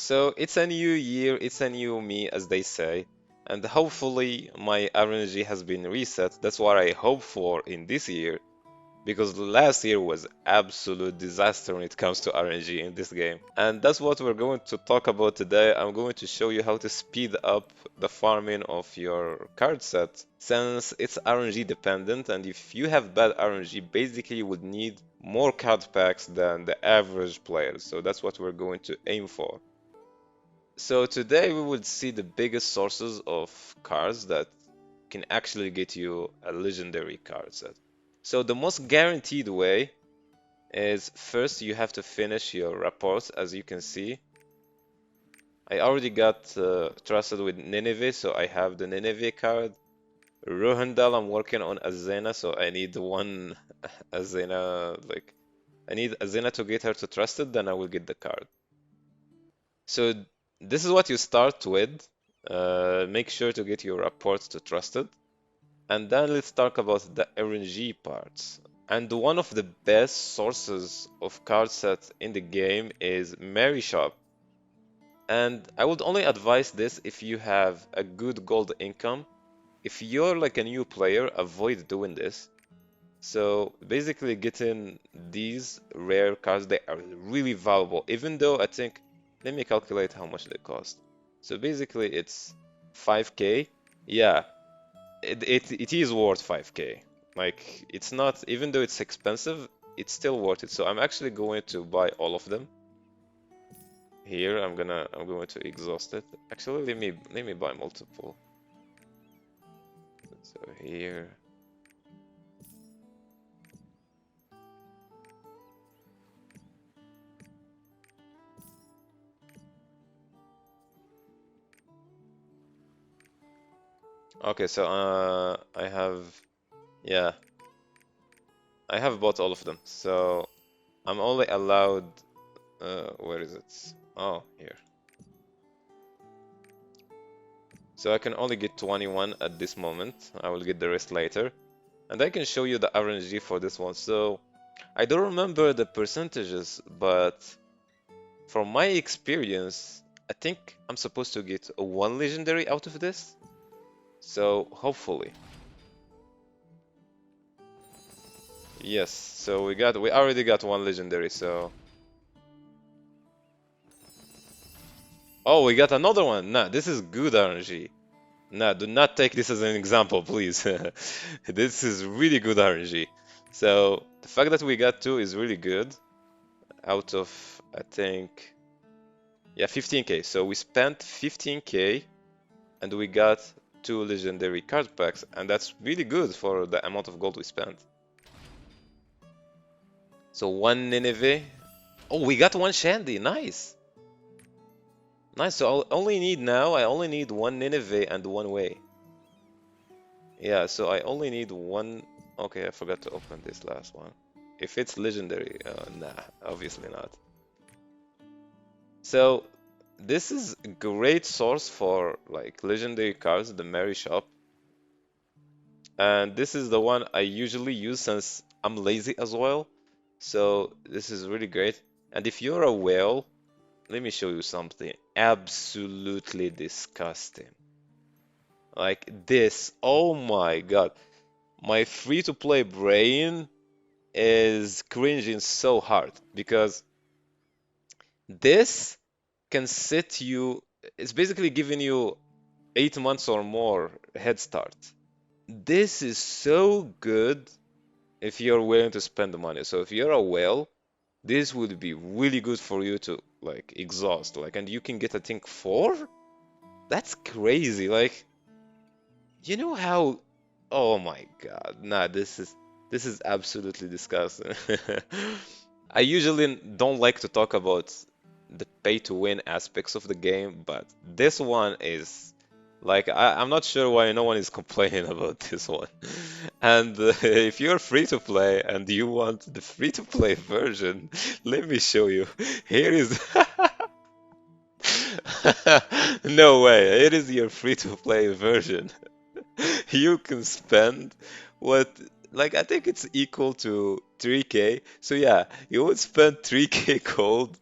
So it's a new year, it's a new me, as they say, and hopefully my RNG has been reset. That's what I hope for in this year, because last year was absolute disaster when it comes to RNG in this game. And that's what we're going to talk about today. I'm going to show you how to speed up the farming of your card set, since it's RNG dependent, and if you have bad RNG, basically you would need more card packs than the average player. So that's what we're going to aim for. So today we will see the biggest sources of cards that can actually get you a legendary card set. So the most guaranteed way is first you have to finish your reports. As you can see, I already got trusted with Nineveh, so I have the Nineveh card. Rohendal, I'm working on Azena, so I need one Azena, like I need Azena to get her to trusted, then I will get the card. So this is what you start with. Make sure to get your reports to trusted. And then let's talk about the RNG parts. And one of the best sources of card sets in the game is Mary Shop. And I would only advise this if you have a good gold income. If you're like a new player, avoid doing this. So basically getting these rare cards, they are really valuable, even though I think, let me calculate how much they cost. So basically it's 5k. Yeah, it is worth 5k. Like it's not, even though it's expensive, it's still worth it. So I'm actually going to buy all of them. Here I'm going to exhaust it. Actually, let me buy multiple. So here. Okay, so yeah, I have bought all of them. So I'm only allowed where is it? Oh, here. So I can only get 21 at this moment. I will get the rest later. And I can show you the RNG for this one. So I don't remember the percentages, but from my experience, I think I'm supposed to get one legendary out of this. So hopefully. Yes, so we already got one legendary, so oh, we got another one. Nah, this is good RNG. Nah, do not take this as an example, please. This is really good RNG. So the fact that we got two is really good. Out of I think yeah 15k. So we spent 15k and we got two legendary card packs, and that's really good for the amount of gold we spent. So one Nineveh. Oh, we got one Shandy. Nice. Nice. So I only need one Nineveh and one Way. Yeah, so I only need one. Okay, I forgot to open this last one. If it's legendary, nah, obviously not. So this is a great source for like legendary cards, the Mary Shop. And this is the one I usually use since I'm lazy as well. So this is really great. And if you're a whale, let me show you something absolutely disgusting. Like this. Oh my God. My free-to-play brain is cringing so hard because this can set you, it's basically giving you 8 months or more head start. This is so good if you're willing to spend the money. So if you're a whale, this would be really good for you to like exhaust. Like, and you can get I think four? That's crazy. Like, you know how, oh my God, nah, this is absolutely disgusting. I usually don't like to talk about the pay to win aspects of the game, but this one is like I'm not sure why no one is complaining about this one. And if you're free to play and you want the free to play version, let me show you. Here is no way. It is your free to play version. You can spend what like I think it's equal to 3k. So yeah, you would spend 3k gold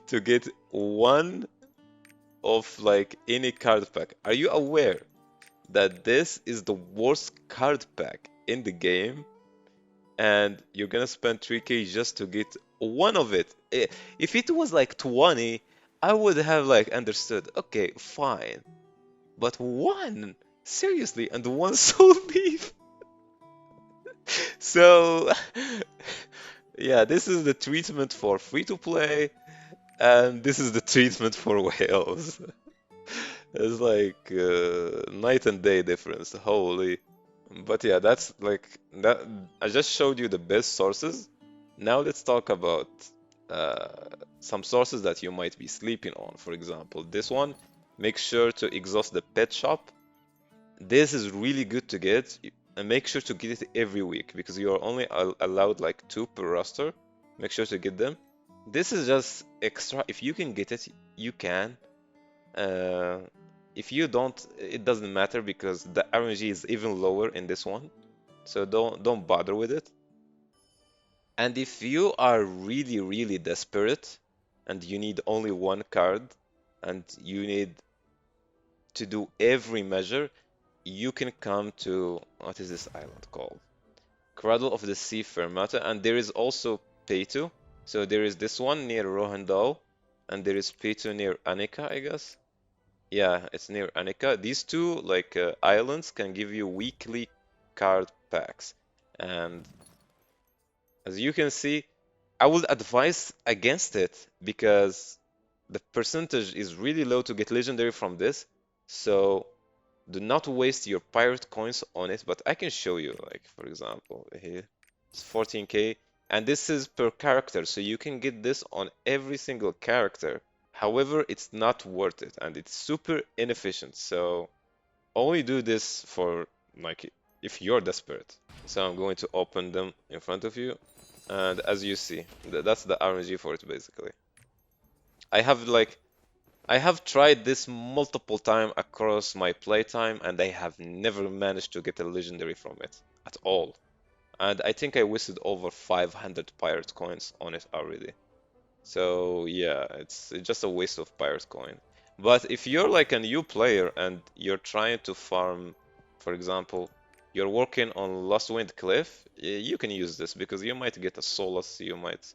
to get one. of like any card pack. Are you aware that this is the worst card pack in the game? And you're gonna spend 3k just to get one of it. If it was like 20, I would have like understood. Okay, fine. But one, seriously, and one soul thief. So, yeah, this is the treatment for free to play, and this is the treatment for whales. It's like night and day difference. Holy. But yeah, that's like that. I just showed you the best sources. Now let's talk about uh, some sources that you might be sleeping on. For example, this one, make sure to exhaust the pet shop. This is really good to get, and make sure to get it every week because you are only allowed like two per roster. Make sure to get them. This is just extra. If you can get it, you can. Uh, if you don't, it doesn't matter because the RNG is even lower in this one. So don't bother with it. And if you are really, really desperate and you need only one card and you need to do every measure, you can come to what is this island called? Cradle of the Sea Fermata, and there is also P2. So there is this one near Rohendao, and there is P2 near Anika, I guess. Yeah, it's near Anika. These two like islands can give you weekly card packs, and as you can see, I would advise against it because the percentage is really low to get legendary from this. So do not waste your pirate coins on it. But I can show you, like for example, here it's 14k, and this is per character, so you can get this on every single character. However, it's not worth it, and it's super inefficient. So only do this for like if you're desperate. So I'm going to open them in front of you. And as you see, that's the RNG for it basically. I have like I have tried this multiple times across my playtime and I have never managed to get a legendary from it at all. And I think I wasted over 500 pirate coins on it already. So yeah, it's just a waste of pirate coin. But if you're like a new player and you're trying to farm, for example, you're working on Lost Wind Cliff, you can use this because you might get a Solus, you might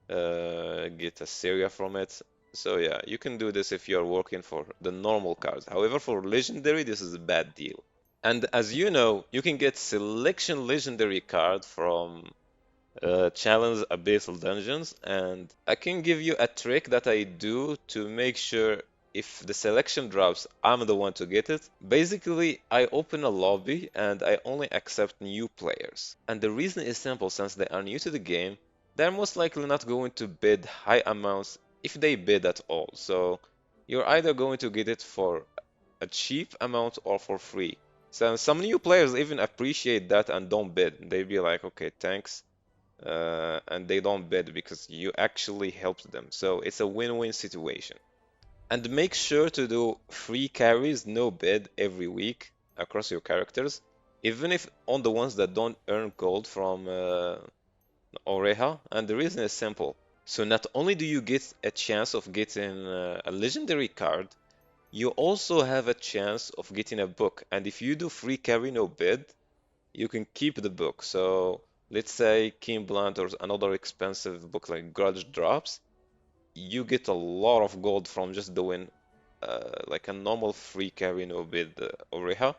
get a Syria from it. So yeah, you can do this if you're working for the normal cards. However, for legendary, this is a bad deal. And as you know, you can get selection legendary card from challenge abyssal dungeons, and I can give you a trick that I do to make sure if the selection drops, I'm the one to get it. Basically, I open a lobby and I only accept new players. And the reason is simple, since they are new to the game, they're most likely not going to bid high amounts if they bid at all. So you're either going to get it for a cheap amount or for free. So some new players even appreciate that and don't bid. They be like, okay, thanks, and they don't bid because you actually helped them. So it's a win-win situation. And make sure to do free carries, no bid every week across your characters, even if on the ones that don't earn gold from Oreha. And the reason is simple. So not only do you get a chance of getting a legendary card, you also have a chance of getting a book. And if you do free carry, no bid, you can keep the book. So let's say Keen Blunt or another expensive book like Grudge drops, you get a lot of gold from just doing like a normal free carry no bid Oreha.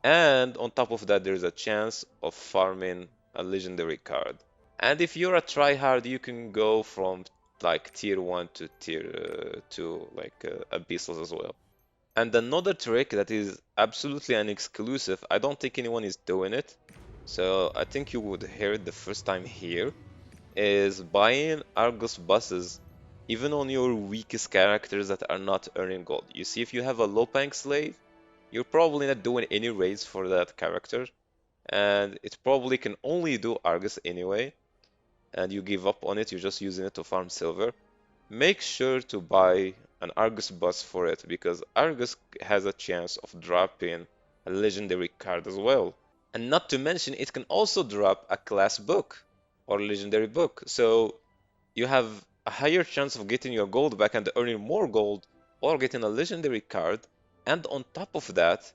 And on top of that, there's a chance of farming a legendary card. And if you're a tryhard, you can go from like tier 1 to tier 2, like abyssals as well. And another trick that is absolutely an exclusive, I don't think anyone is doing it, so I think you would hear it the first time here, is buying Argus buses even on your weakest characters that are not earning gold. You see, if you have a low rank slave, you're probably not doing any raids for that character, and it probably can only do Argus anyway, and you give up on it, you're just using it to farm silver. Make sure to buy an Argus bus for it because Argus has a chance of dropping a legendary card as well. And not to mention, it can also drop a class book or legendary book. So you have a higher chance of getting your gold back and earning more gold or getting a legendary card, and on top of that,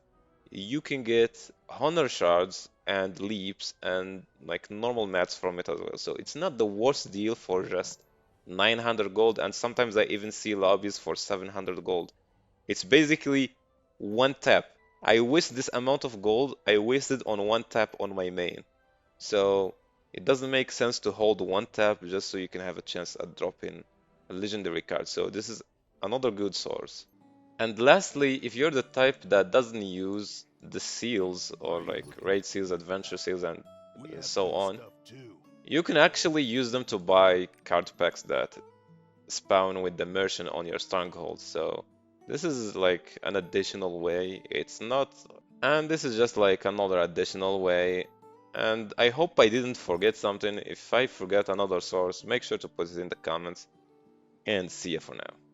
you can get honor shards and leaps and like normal mats from it as well. So it's not the worst deal for just 900 gold, and sometimes I even see lobbies for 700 gold. It's basically one tap. I waste this amount of gold, I wasted on one tap on my main. So it doesn't make sense to hold one tap just so you can have a chance at dropping a legendary card. So this is another good source. And lastly, if you're the type that doesn't use the seals or like raid seals, adventure seals, and so on, you can actually use them to buy card packs that spawn with the merchant on your stronghold. So this is like an additional way. It's not, and this is just like another additional way. And I hope I didn't forget something. If I forget another source, make sure to put it in the comments. And see you for now.